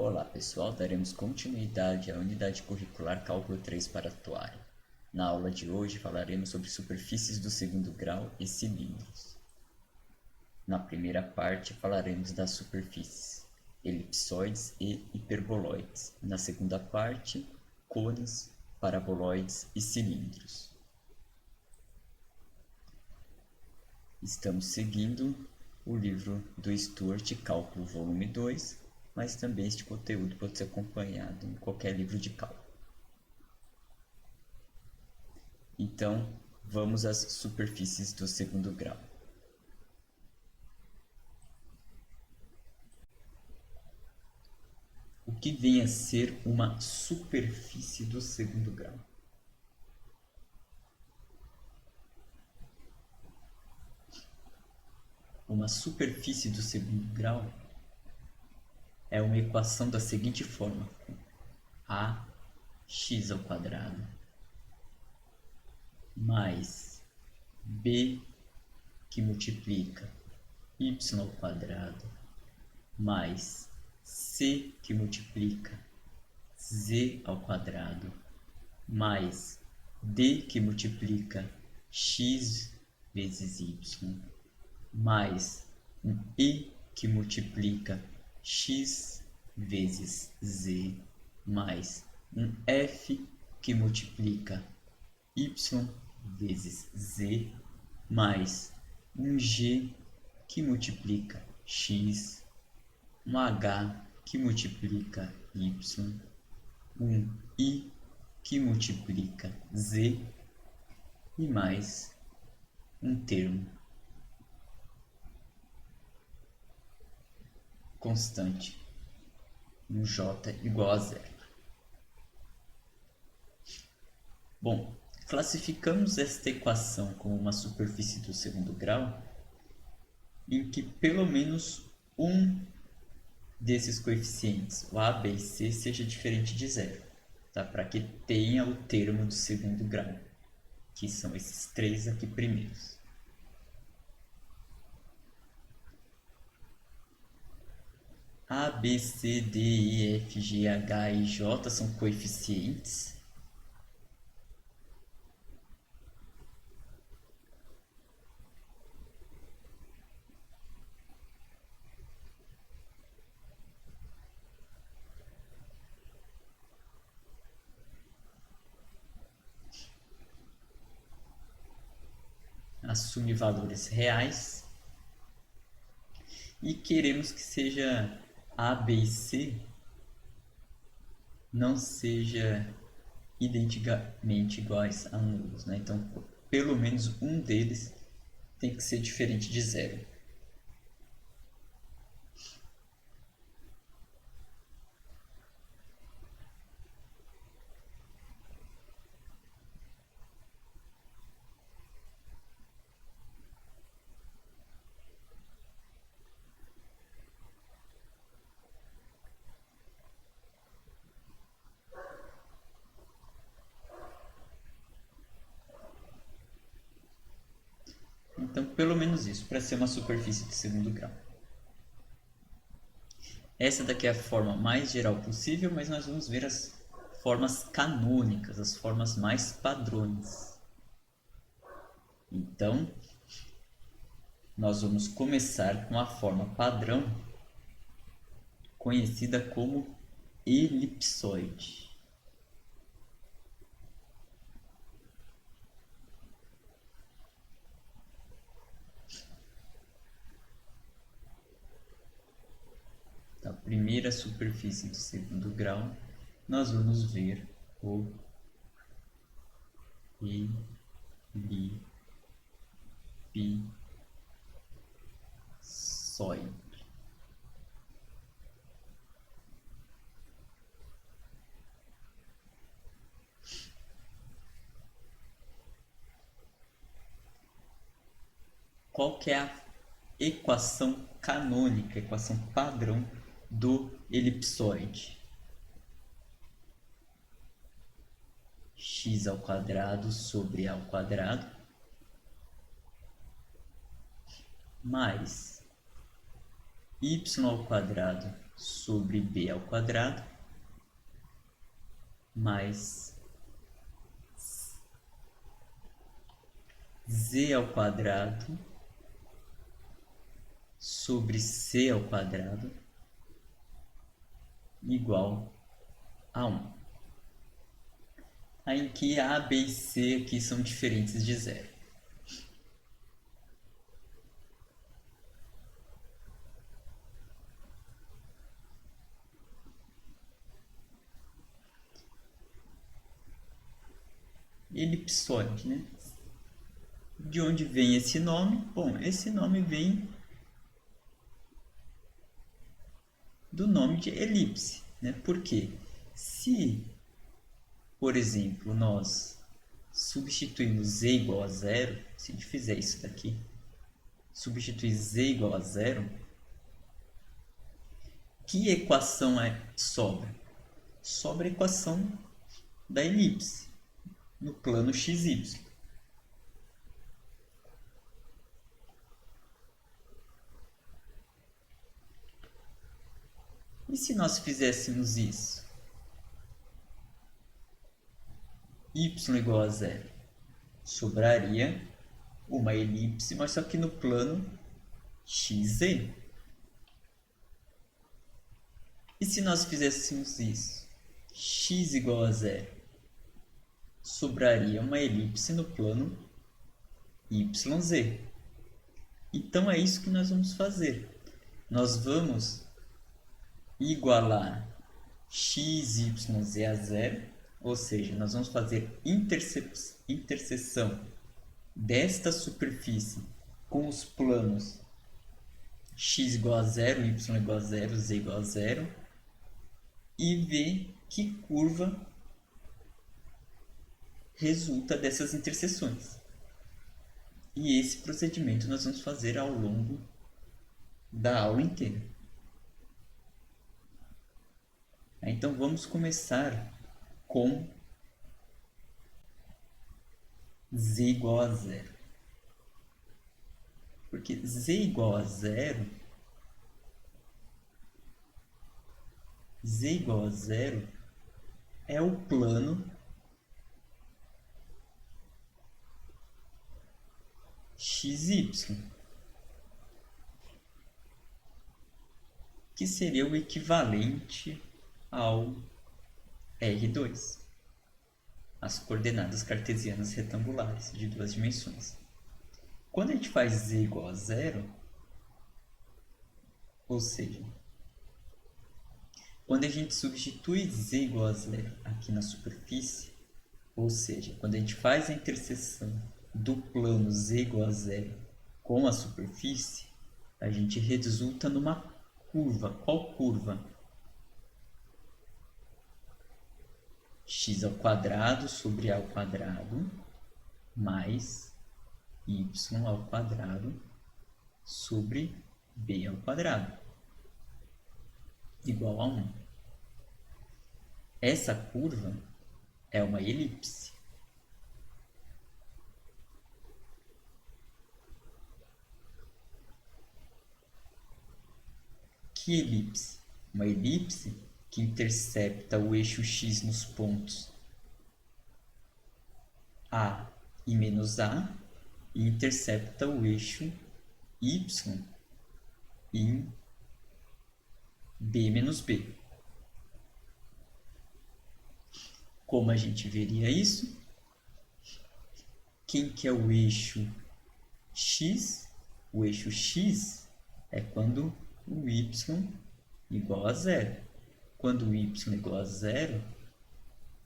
Olá pessoal, daremos continuidade à unidade curricular Cálculo 3 para atuário. Na aula de hoje falaremos sobre superfícies do segundo grau e cilindros. Na primeira parte falaremos das superfícies, elipsoides e hiperboloides. Na segunda parte, cones, paraboloides e cilindros. Estamos seguindo o livro do Stuart, Cálculo Volume 2, mas também este conteúdo pode ser acompanhado em qualquer livro de cálculo. Então, vamos às superfícies do segundo grau. O que vem a ser uma superfície do segundo grau? Uma superfície do segundo grau é uma equação da seguinte forma: ax² mais b que multiplica y² mais c que multiplica z² mais d que multiplica x vezes y mais um e que multiplica x vezes z mais um f que multiplica y vezes z mais um g que multiplica x, um h que multiplica y, um i que multiplica z e mais um termo constante, um j igual a zero. Bom, classificamos esta equação como uma superfície do segundo grau em que pelo menos um desses coeficientes, o a, b e c, seja diferente de zero, tá? Para que tenha o termo do segundo grau, que são esses três aqui primeiros. A, B, C, D, E, F, G, H e J são coeficientes. Assume valores reais. E queremos que seja A, B e C não seja identicamente iguais a nulos, né? Então, pelo menos um deles tem que ser diferente de zero. Então, pelo menos isso, para ser uma superfície de segundo grau. Essa daqui é a forma mais geral possível, mas nós vamos ver as formas canônicas, as formas mais padrões. Então, nós vamos começar com a forma padrão, conhecida como elipsoide. Da primeira superfície do segundo grau, nós vamos ver o elipsoide. Qual que é a equação canônica, a equação padrão do elipsoide? x² sobre a² mais y² sobre b ao quadrado mais z ao quadrado sobre c ao quadrado igual a 1. Aí que a, b e c aqui são diferentes de zero. Elipsoide, né? De onde vem esse nome? Bom, esse nome vem do nome de elipse, né? Porque se, por exemplo, nós substituirmos z igual a zero, se a gente fizer isso daqui, substituir z igual a zero, que equação sobra? Sobra a equação da elipse no plano xy. E se nós fizéssemos isso? Y igual a zero. Sobraria uma elipse, mas só que no plano xz. E se nós fizéssemos isso? X igual a zero. Sobraria uma elipse no plano YZ. Então é isso que nós vamos fazer. Nós vamos igualar x, y, z a zero, ou seja, nós vamos fazer interseção desta superfície com os planos x igual a zero, y igual a zero, z igual a zero, e ver que curva resulta dessas interseções. E esse procedimento nós vamos fazer ao longo da aula inteira. Então vamos começar com z igual a zero. Porque z igual a zero, é o plano xy, que seria o equivalente ao R2, as coordenadas cartesianas retangulares de duas dimensões. Quando a gente faz z igual a zero, ou seja, quando a gente substitui z igual a zero aqui na superfície, ou seja, quando a gente faz a interseção do plano z igual a zero com a superfície, a gente resulta numa curva. Qual curva? X ao quadrado sobre a ao quadrado mais y ao quadrado sobre b ao quadrado igual a 1. Essa curva é uma elipse. Que elipse? Uma elipse que intercepta o eixo x nos pontos A e menos A e intercepta o eixo y em B menos B. Como a gente veria isso? Quem que é o eixo x? O eixo x é quando o y igual a zero. Quando o y igual a zero,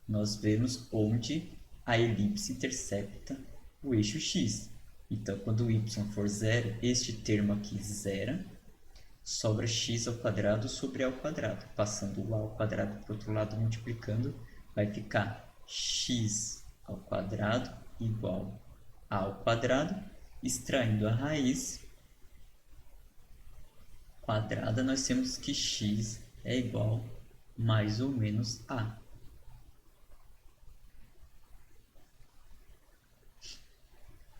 nós vemos onde a elipse intercepta o eixo x. Então, quando o y for zero, este termo aqui zera, sobra x ao quadrado sobre a ao quadrado. Passando o a ao quadrado para o outro lado, multiplicando, vai ficar x ao quadrado igual a ao quadrado. Extraindo a raiz quadrada, nós temos que x é igual mais ou menos a.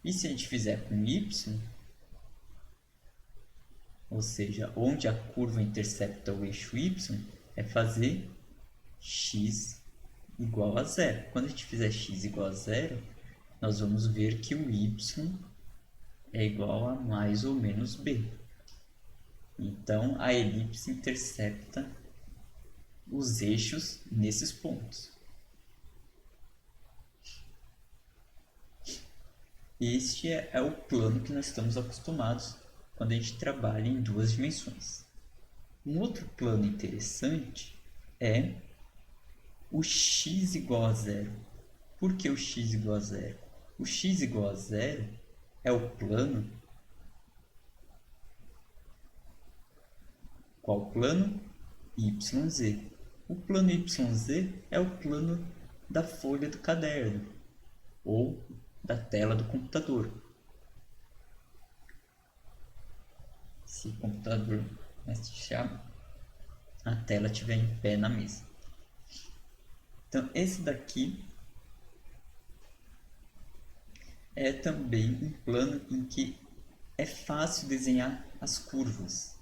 E se a gente fizer com y, ou seja, onde a curva intercepta o eixo y, é fazer x igual a zero. Quando a gente fizer x igual a zero, nós vamos ver que o y é igual a mais ou menos b. Então, a elipse intercepta os eixos nesses pontos. Este é o plano que nós estamos acostumados quando a gente trabalha em duas dimensões. Um outro plano interessante é o x igual a zero. Por que o x igual a zero? O x igual a zero é o plano. Qual plano? YZ. O plano YZ é o plano da folha do caderno ou da tela do computador. Se o computador, a tela estiver em pé na mesa. Então, esse daqui é também um plano em que é fácil desenhar as curvas.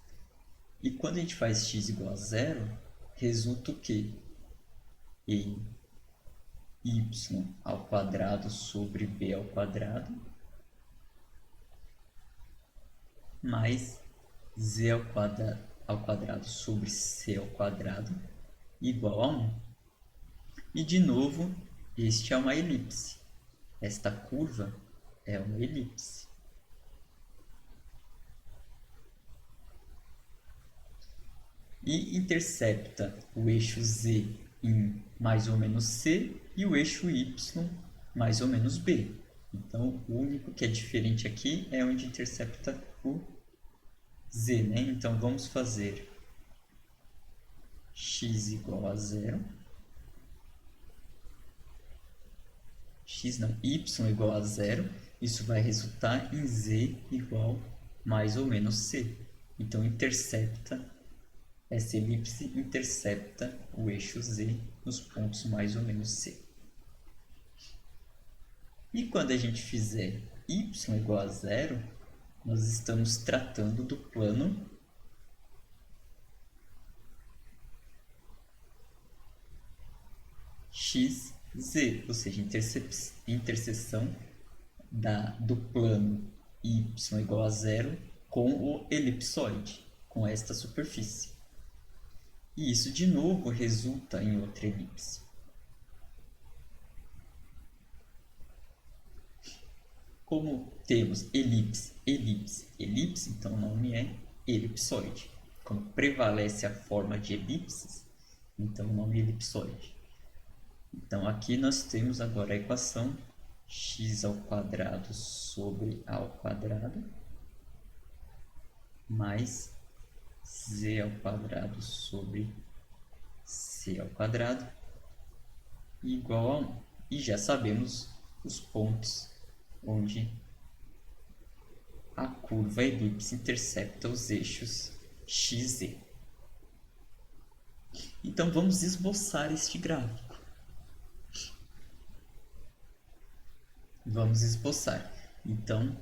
E quando a gente faz x igual a zero, resulta o quê? Em y ao quadrado sobre b ao quadrado mais z ao quadrado sobre c ao quadrado igual a 1. E de novo, este é uma elipse. Esta curva é uma elipse. E intercepta o eixo z em mais ou menos c e o eixo y mais ou menos b. Então, o único que é diferente aqui é onde intercepta o z, né? Então, vamos fazer x igual a zero. Y igual a zero. Isso vai resultar em z igual mais ou menos c. Então, essa elipse intercepta o eixo z nos pontos mais ou menos c. E quando a gente fizer y igual a zero, nós estamos tratando do plano xz, ou seja, interseção do plano y igual a zero com o elipsoide, com esta superfície. E isso, de novo, resulta em outra elipse. Como temos elipse, elipse, elipse, então o nome é elipsoide. Como prevalece a forma de elipses, então o nome é elipsoide. Então aqui nós temos agora a equação x ao quadrado sobre a ao quadrado mais z ao quadrado sobre c ao quadrado igual a 1. E já sabemos os pontos onde a curva elipse intercepta os eixos x, z. Então vamos esboçar este gráfico. Vamos esboçar. Então,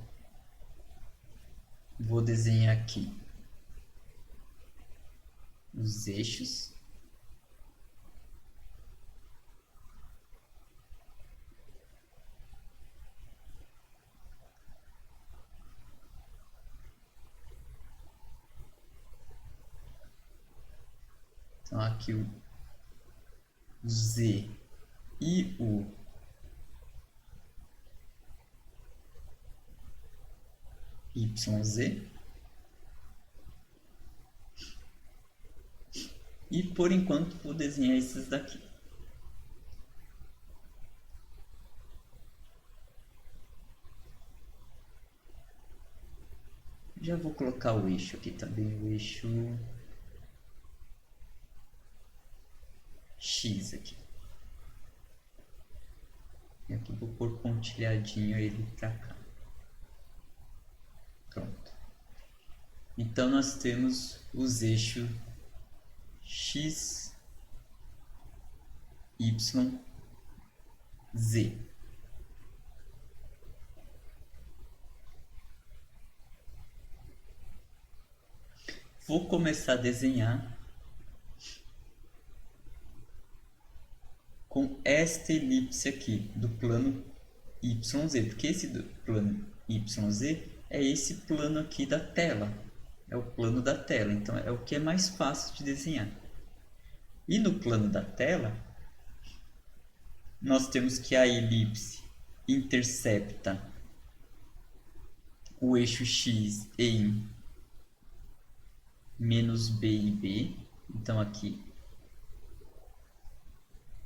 vou desenhar aqui os eixos. Então, aqui o z e o YZ. E por enquanto vou desenhar esses daqui. Já vou colocar o eixo aqui também, o eixo X aqui. E aqui vou pôr pontilhadinho ele para cá. Pronto. Então nós temos os eixos X, Y, Z. Vou começar a desenhar com esta elipse aqui do plano YZ, porque esse do plano YZ é esse plano aqui da tela, é o plano da tela, então é o que é mais fácil de desenhar. E no plano da tela, nós temos que a elipse intercepta o eixo X em menos B e B, então aqui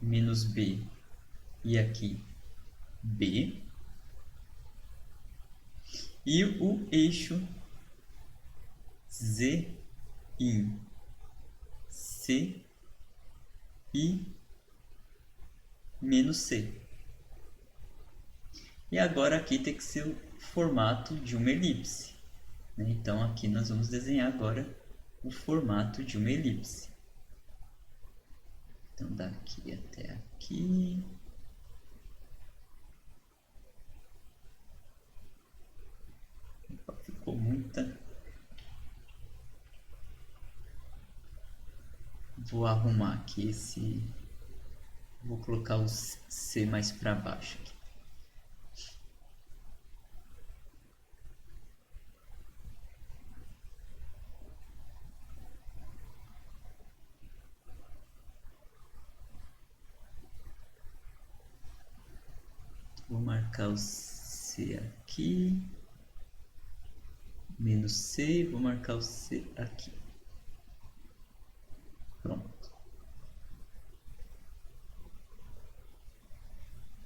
menos B e aqui B, e o eixo Z em C e menos C. E agora aqui tem que ser o formato de uma elipse, né? Então aqui nós vamos desenhar agora o formato de uma elipse. Então daqui até aqui. Opa, ficou muita. Vou arrumar aqui esse. Vou colocar o C mais para baixo aqui. Vou marcar o C aqui. Menos C, vou marcar o C aqui. Pronto.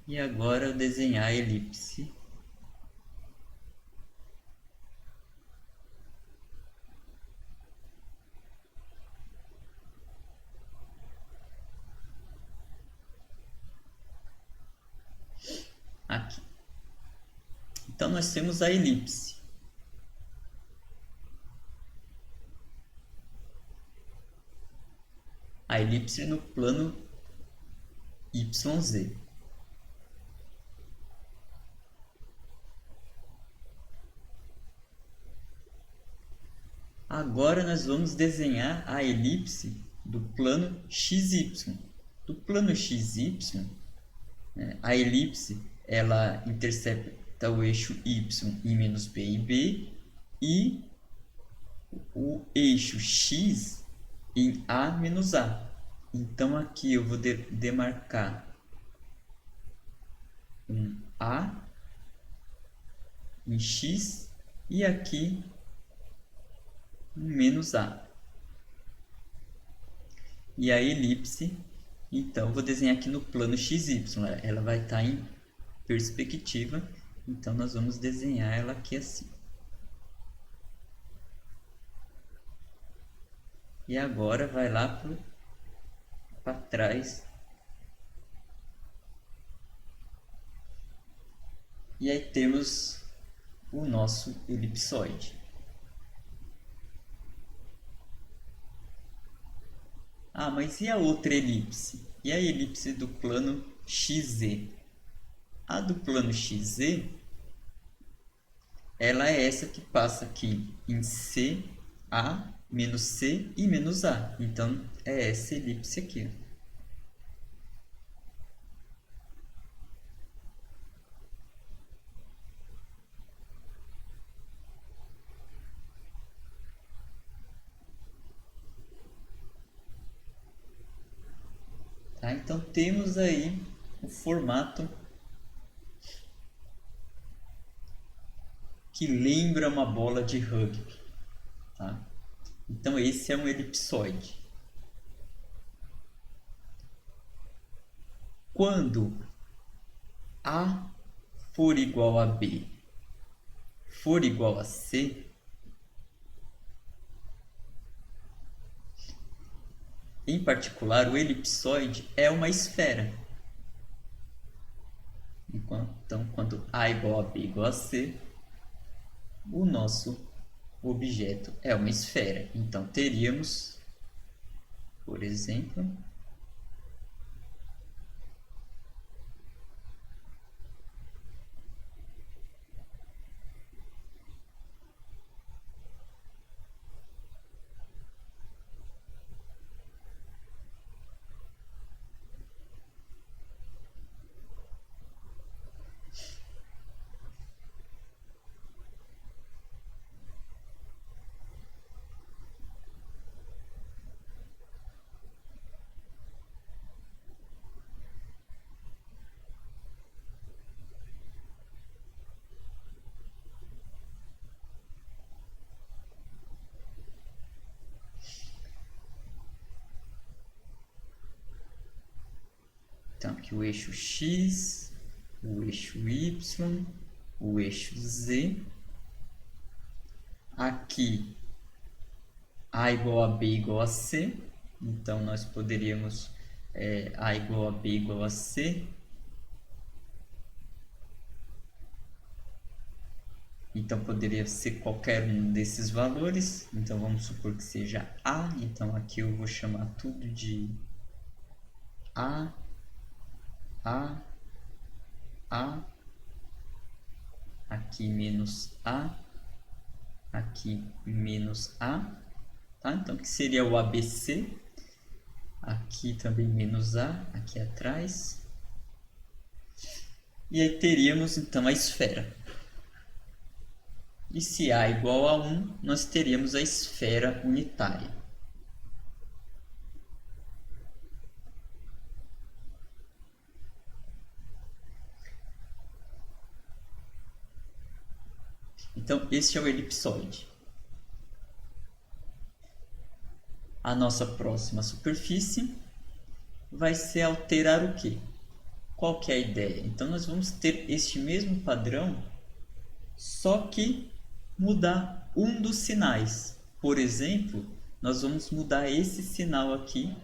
E agora eu desenhar a elipse. Aqui. Então nós temos a elipse. A elipse no plano YZ. Agora nós vamos desenhar a elipse do plano XY. Do plano XY, né, a elipse ela intercepta o eixo Y em menos B e B e o eixo X em A menos A. Então aqui eu vou demarcar um A em X e aqui um menos A. E a elipse, então eu vou desenhar aqui no plano XY, ela vai estar em perspectiva, então nós vamos desenhar ela aqui assim. E agora vai lá para trás. E aí temos o nosso elipsoide. Ah, mas e a outra elipse? E a elipse do plano XZ? A do plano XZ, ela é essa que passa aqui em C, A, menos C e menos A. Então, é essa elipse aqui. Tá? Então, temos aí o formato que lembra uma bola de rugby. Tá? Então, esse é um elipsoide. Quando A for igual a B for igual a C, em particular, o elipsoide é uma esfera. Então, quando A igual a B igual a C, o nosso objeto é uma esfera. Então, teríamos, por exemplo, Então, aqui o eixo X, o eixo Y, o eixo Z. Aqui, A igual a B igual a C. Então, nós poderíamos A igual a B igual a C. Então, poderia ser qualquer um desses valores. Então, vamos supor que seja A. Então, aqui eu vou chamar tudo de A, A, A. Aqui menos A. Aqui menos A. Tá? Então, que seria o ABC. Aqui também menos A. Aqui atrás. E aí teríamos, então, a esfera. E se A igual a 1, nós teríamos a esfera unitária. Então, este é o elipsoide. A nossa próxima superfície vai ser alterar o quê? Qual que é a ideia? Então, nós vamos ter este mesmo padrão, só que mudar um dos sinais. Por exemplo, nós vamos mudar esse sinal aqui,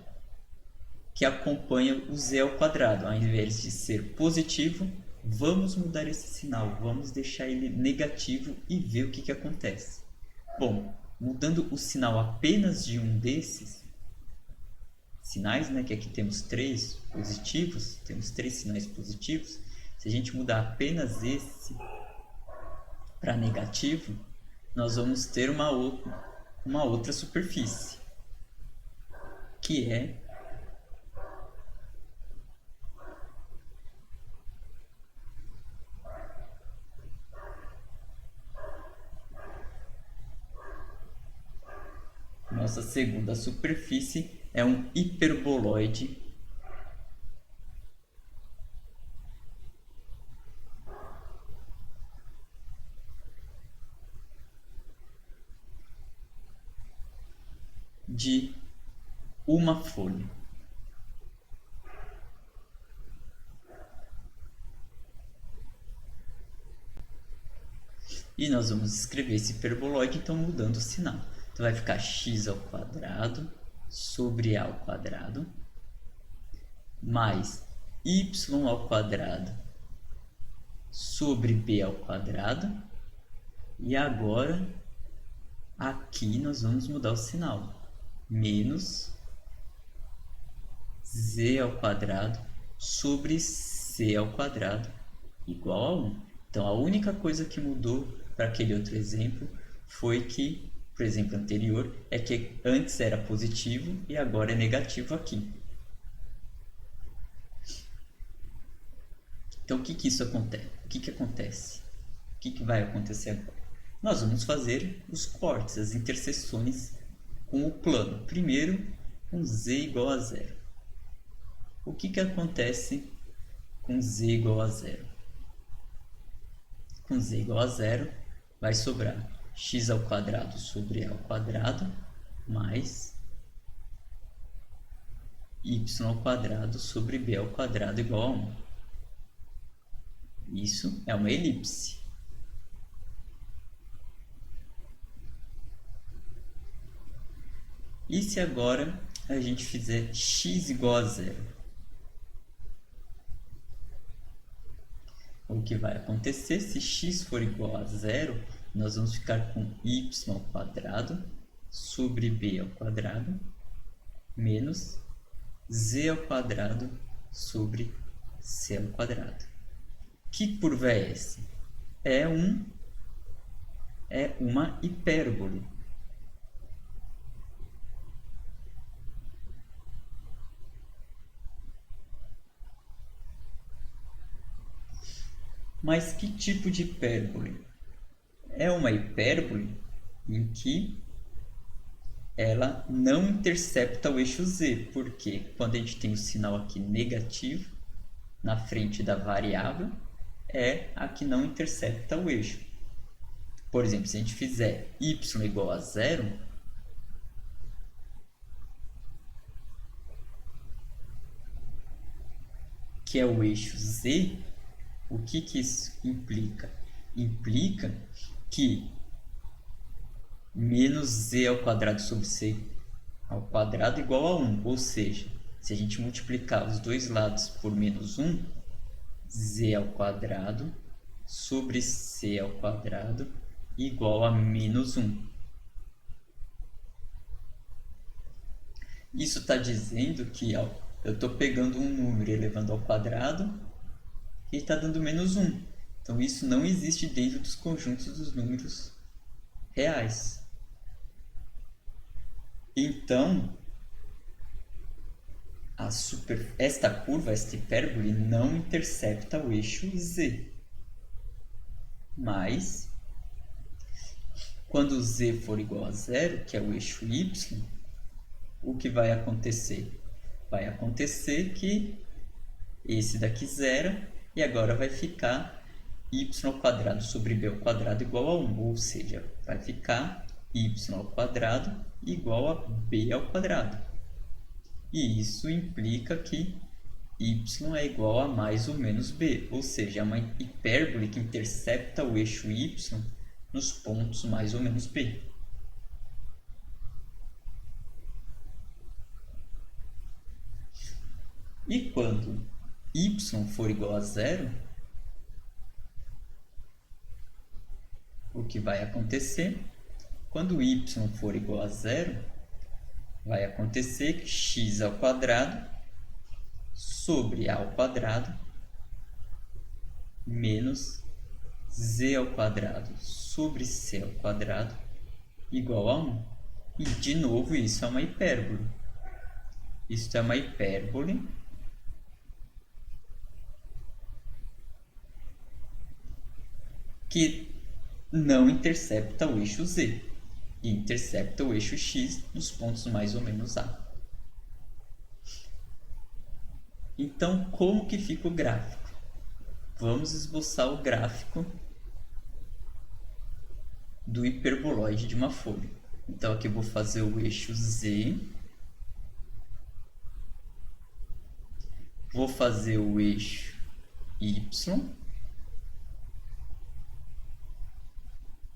que acompanha o z ao quadrado. Ao invés de ser positivo, vamos mudar esse sinal. Vamos deixar ele negativo e ver o que acontece. Bom, mudando o sinal apenas de um desses sinais, né, que aqui temos 3 positivos, temos 3 sinais positivos. Se a gente mudar apenas esse para negativo, nós vamos ter uma outra superfície, que é nossa segunda superfície, é um hiperboloide de uma folha. E nós vamos escrever esse hiperboloide, então mudando o sinal. Então vai ficar x ao quadrado sobre a ao quadrado mais y ao quadrado sobre b ao quadrado. E agora aqui nós vamos mudar o sinal. Menos z ao quadrado sobre c ao quadrado igual a 1. Então, a única coisa que mudou para aquele outro exemplo foi que, por exemplo anterior, é que antes era positivo e agora é negativo aqui. Então, o que isso acontece? O que acontece? O que vai acontecer agora? Nós vamos fazer os cortes, as interseções com o plano. Primeiro, com z igual a 0. O que acontece com z igual a 0? Com z igual a 0, vai sobrar x ao quadrado sobre a ao quadrado mais y ao quadrado sobre b ao quadrado igual a 1. Isso é uma elipse. E se agora a gente fizer x igual a 0? O que vai acontecer? Se x for igual a 0, nós vamos ficar com y ao quadrado sobre b ao quadrado menos z ao quadrado sobre c ao quadrado. Que curva é essa? É uma hipérbole. Mas que tipo de hipérbole? É uma hipérbole em que ela não intercepta o eixo z, porque quando a gente tem o sinal aqui negativo na frente da variável, é a que não intercepta o eixo. Por exemplo, se a gente fizer y igual a 0, que é o eixo z, o que isso implica? Implica que menos z ao quadrado sobre c ao quadrado igual a 1. Ou seja, se a gente multiplicar os dois lados por menos 1, z ao quadrado sobre c ao quadrado igual a menos 1. Isso está dizendo que eu estou pegando um número e elevando ao quadrado e está dando menos 1. Então, isso não existe dentro dos conjuntos dos números reais. Então, esta curva, esta hipérbole, não intercepta o eixo z. Mas, quando z for igual a zero, que é o eixo y, o que vai acontecer? Vai acontecer que esse daqui zera e agora vai ficar y ao quadrado sobre b ao quadrado igual a 1. Ou seja, vai ficar y ao quadrado igual a b ao quadrado. E isso implica que y é igual a mais ou menos b. Ou seja, é uma hipérbole que intercepta o eixo y nos pontos mais ou menos b. E quando y for igual a zero, o que vai acontecer? Quando y for igual a zero, vai acontecer que x ao quadrado sobre a ao quadrado menos z ao quadrado sobre c ao quadrado igual a 1. E, de novo, isso é uma hipérbole. Isso é uma hipérbole que não intercepta o eixo z e intercepta o eixo x nos pontos mais ou menos A. Então, como que fica o gráfico? Vamos esboçar o gráfico do hiperboloide de uma folha. Então, aqui eu vou fazer o eixo z, vou fazer o eixo y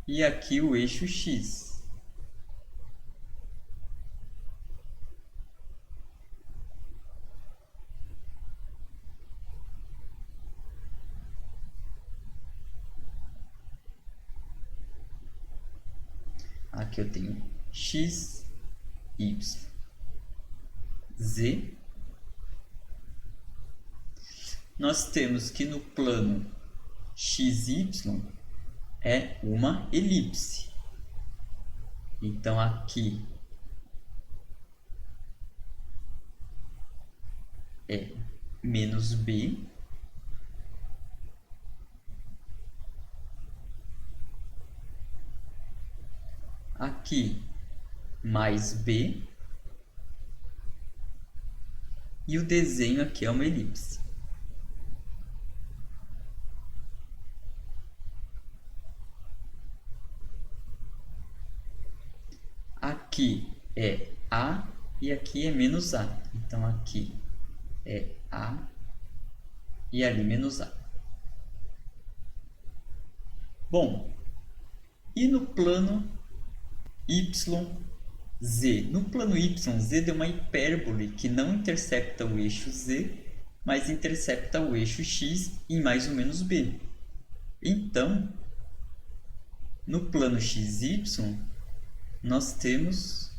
e aqui o eixo x. Aqui eu tenho x, y, z. Nós temos que no plano xy é uma elipse. Então, aqui é menos b. Aqui, mais b. E o desenho aqui é uma elipse. Aqui é A e aqui é menos A. Então, aqui é A e ali menos A. Bom, e no plano YZ? No plano YZ deu uma hipérbole que não intercepta o eixo Z, mas intercepta o eixo X em mais ou menos B. Então, no plano XY, nós temos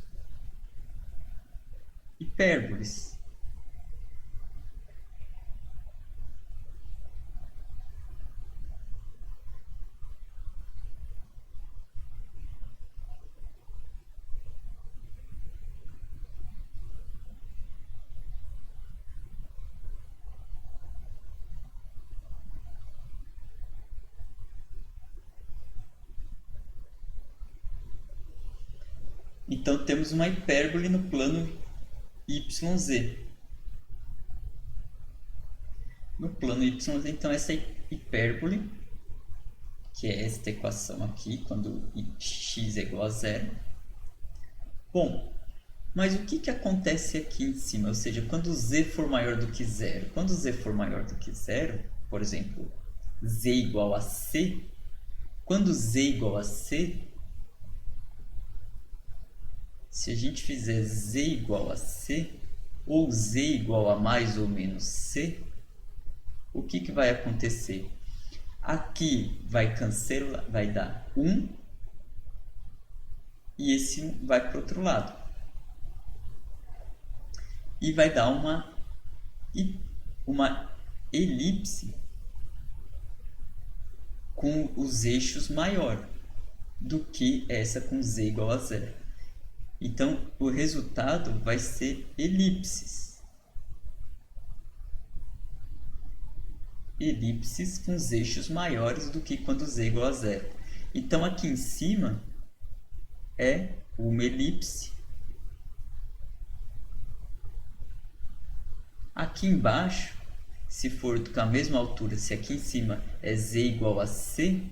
hipérboles. Então, temos uma hipérbole no plano YZ. No plano YZ, então, essa hipérbole, que é esta equação aqui, quando x é igual a zero. Bom, Mas o que, que acontece aqui em cima? Ou seja, quando z for maior do que zero? Quando z for maior do que zero, por exemplo, z igual a c, quando z igual a c, se a gente fizer z igual a c, ou z igual a mais ou menos c, o que, que vai acontecer? Aqui vai cancelar, vai dar 1 e esse vai para o outro lado. E vai dar uma elipse com os eixos maior do que essa com z igual a zero. Então, o resultado vai ser elipses. Elipses com os eixos maiores do que quando z é igual a zero. Então, aqui em cima é uma elipse. Aqui embaixo, se for com a mesma altura, se aqui em cima é z igual a c,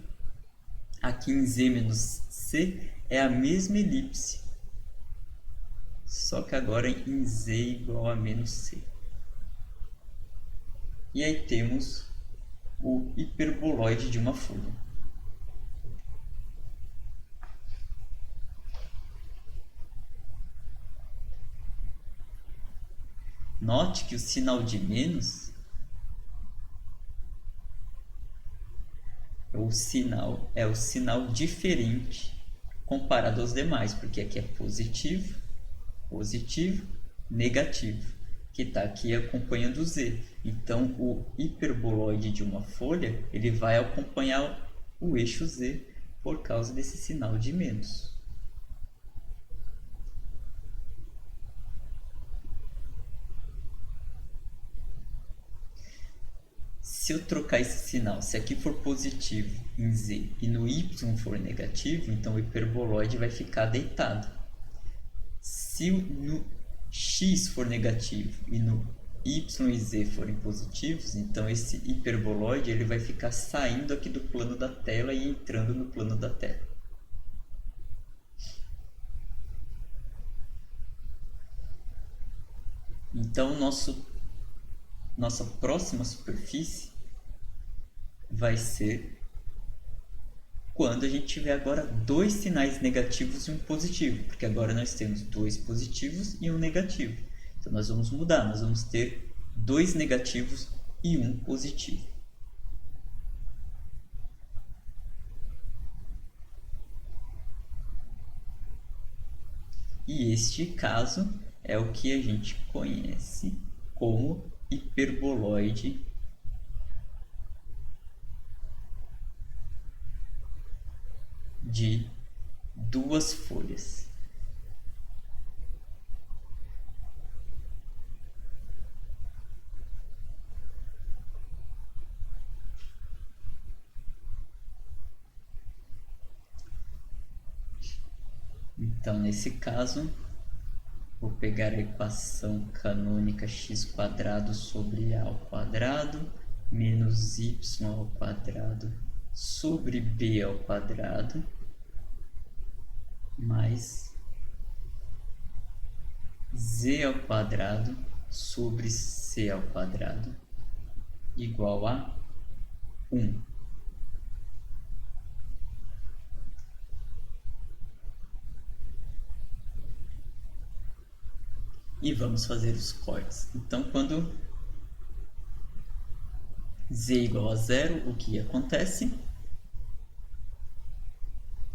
aqui em z menos c é a mesma elipse. Só que agora em z igual a menos c. E aí temos o hiperboloide de uma folha. Note que o sinal de menos é o sinal diferente comparado aos demais, porque aqui é positivo, positivo, negativo, que está aqui acompanhando o z. Então, o hiperboloide de uma folha ele vai acompanhar o eixo z por causa desse sinal de menos. Se eu trocar esse sinal, se aqui for positivo em z e no y for negativo, então o hiperboloide vai ficar deitado. Se no x for negativo e no y e z forem positivos, então esse hiperboloide ele vai ficar saindo aqui do plano da tela e entrando no plano da tela. Então, nossa próxima superfície vai ser quando a gente tiver agora dois sinais negativos e um positivo, porque agora nós temos dois positivos e um negativo. Então nós vamos mudar, nós vamos ter dois negativos e um positivo. E este caso é o que a gente conhece como hiperboloide de duas folhas. Então, nesse caso, vou pegar a equação canônica x² sobre a ao quadrado menos y ao quadrado sobre b ao quadrado mais z ao quadrado sobre c ao quadrado igual a 1. E vamos fazer os cortes. Então, quando z igual a zero, o que acontece?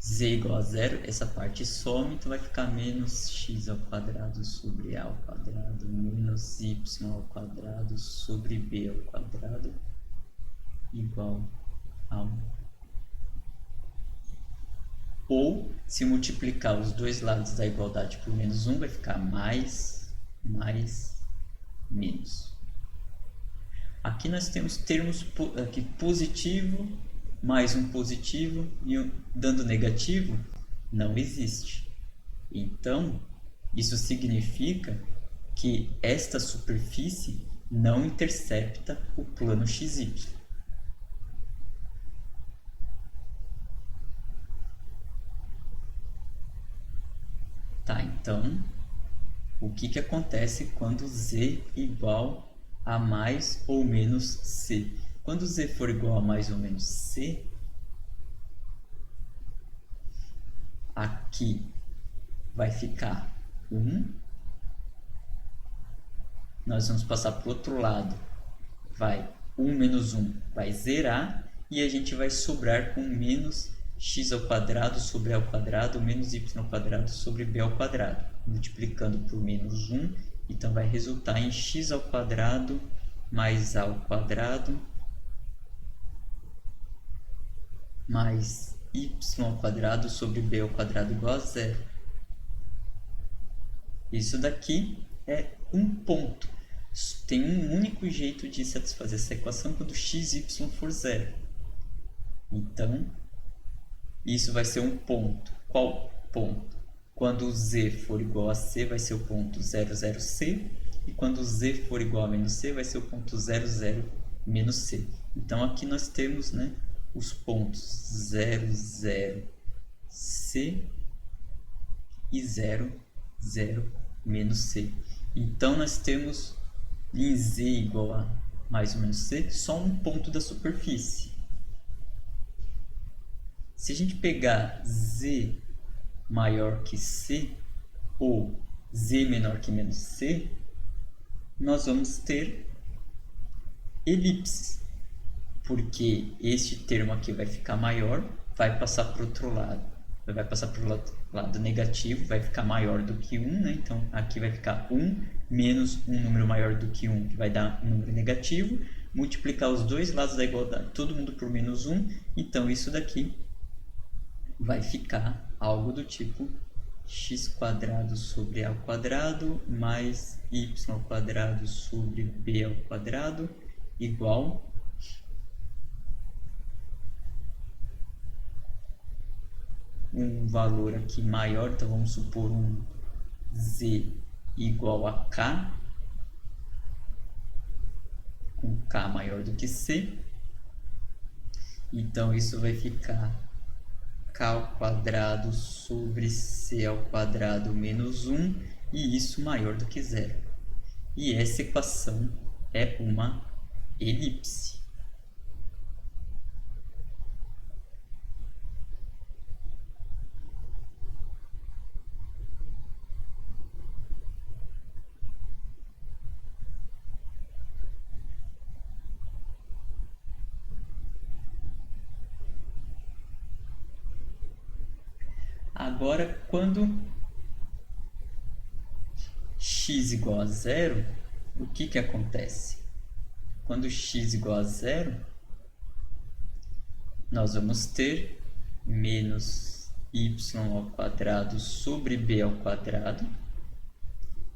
Z igual a zero, essa parte some, então vai ficar menos x ao quadrado sobre a ao quadrado menos y ao quadrado sobre b ao quadrado igual a 1. Ou, se multiplicar os dois lados da igualdade por menos 1, vai ficar mais, menos. Aqui nós temos termos aqui positivo mais um positivo e um dando negativo não existe. Então, isso significa que esta superfície não intercepta o plano XY. Tá, então o que acontece quando z igual a mais ou menos c. Quando z for igual a mais ou menos c, aqui vai ficar 1. Nós vamos passar para o outro lado. Vai 1 menos 1 vai zerar e a gente vai sobrar com menos x ao quadrado sobre a ao quadrado menos y ao quadrado sobre b ao quadrado. Multiplicando por menos 1, então vai resultar em x ao quadrado mais a ao quadrado mais y ao quadrado sobre b ao quadrado igual a 0. Isso daqui é um ponto. Tem um único jeito de satisfazer essa equação quando x e y for 0. Então, isso vai ser um ponto. Qual ponto? Quando z for igual a c, vai ser o ponto 0, 0, c. E quando z for igual a menos c, vai ser o ponto 0, 0, menos c. Então, aqui nós temos, né, os pontos 0, 0, c e 0, 0, menos c. Então, nós temos em z igual a mais ou menos c, só um ponto da superfície. Se a gente pegar z maior que c ou z menor que menos c, nós vamos ter elipses, porque este termo aqui vai ficar maior, vai passar para o outro lado, vai passar para o lado negativo, vai ficar maior do que 1, né? Então aqui vai ficar 1 menos um número maior do que 1, que vai dar um número negativo, multiplicar os dois lados da igualdade, todo mundo por menos 1, então isso daqui vai ficar algo do tipo x² sobre a ao quadrado mais y² sobre b ao quadrado igual um valor aqui maior, então vamos supor um z igual a k, com k maior do que c. Então isso vai ficar k ao quadrado sobre c ao quadrado menos 1, e isso maior do que 0. E essa equação é uma elipse. Agora, quando x igual a 0, o que acontece? Quando x igual a 0, nós vamos ter menos y ao quadrado sobre b ao quadrado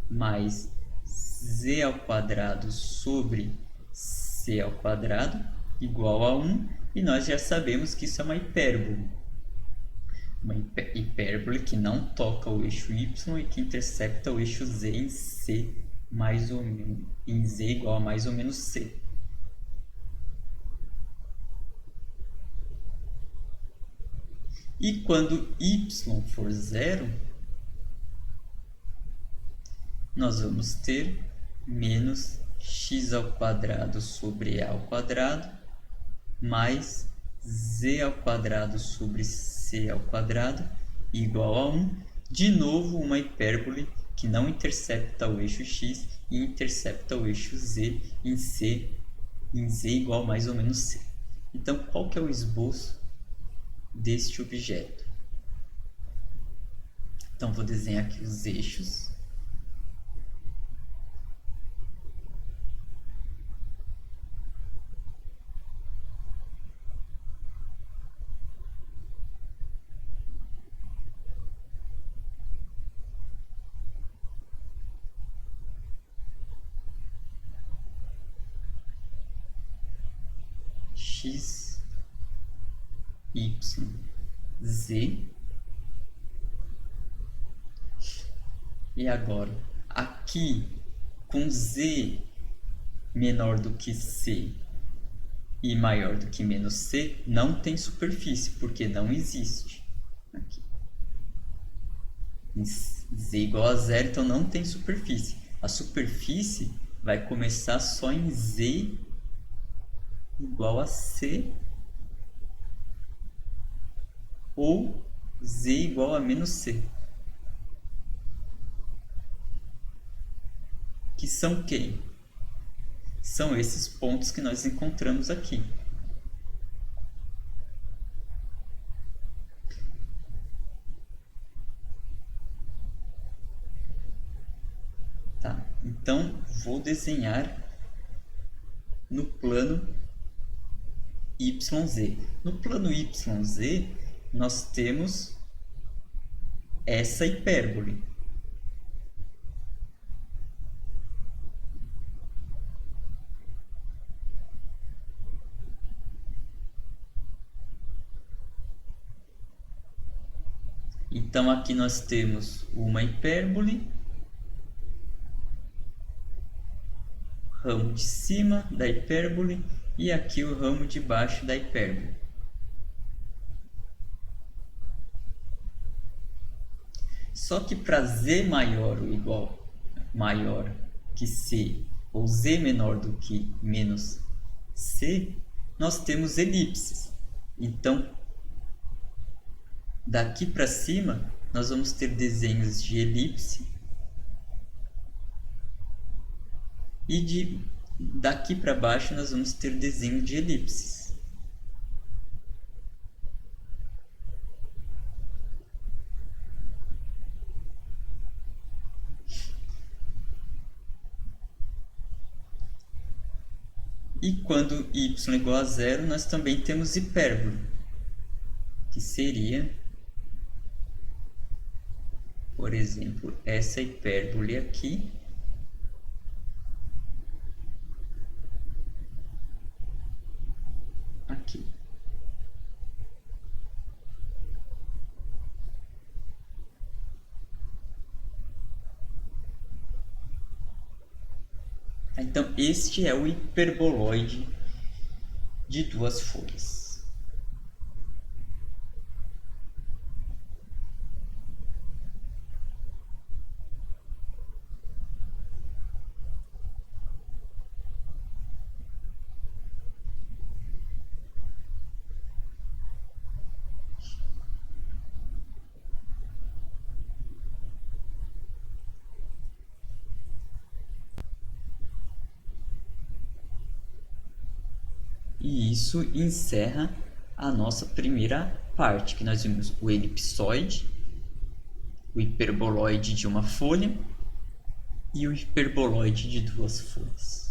mais z ao quadrado sobre c ao quadrado igual a 1, e nós já sabemos que isso é uma hipérbole. Uma hipérbole que não toca o eixo y e que intercepta o eixo z em c mais ou menos, em z igual a mais ou menos c. E quando y for 0, nós vamos ter menos x ao quadrado sobre a ao quadrado mais z ao quadrado sobre c ao quadrado igual a 1. De novo, uma hipérbole que não intercepta o eixo x e intercepta o eixo z em z igual a mais ou menos c. Então, qual que é o esboço deste objeto? Então, vou desenhar aqui os eixos. X, Y, Z. E agora, aqui, com Z menor do que C e maior do que menos C, não tem superfície, porque não existe. Aqui. Z igual a zero, então não tem superfície. A superfície vai começar só em Z igual a C ou Z igual a menos C. Que são quem? São esses pontos que nós encontramos aqui. Tá? Então, vou desenhar no plano YZ. No plano YZ, nós temos essa hipérbole. Então, aqui nós temos uma hipérbole, ramo de cima da hipérbole e aqui o ramo de baixo da hipérbole. Só que para z maior ou igual maior que c ou z menor do que menos c, nós temos elipses. Então, daqui para cima, nós vamos ter desenhos de elipse e daqui para baixo nós vamos ter desenho de elipses. E quando y igual a zero, nós também temos hipérbole, que seria, por exemplo, essa hipérbole aqui, aqui. Então, este é o hiperboloide de duas folhas. E isso encerra a nossa primeira parte, que nós vimos o elipsoide, o hiperboloide de uma folha e o hiperboloide de duas folhas.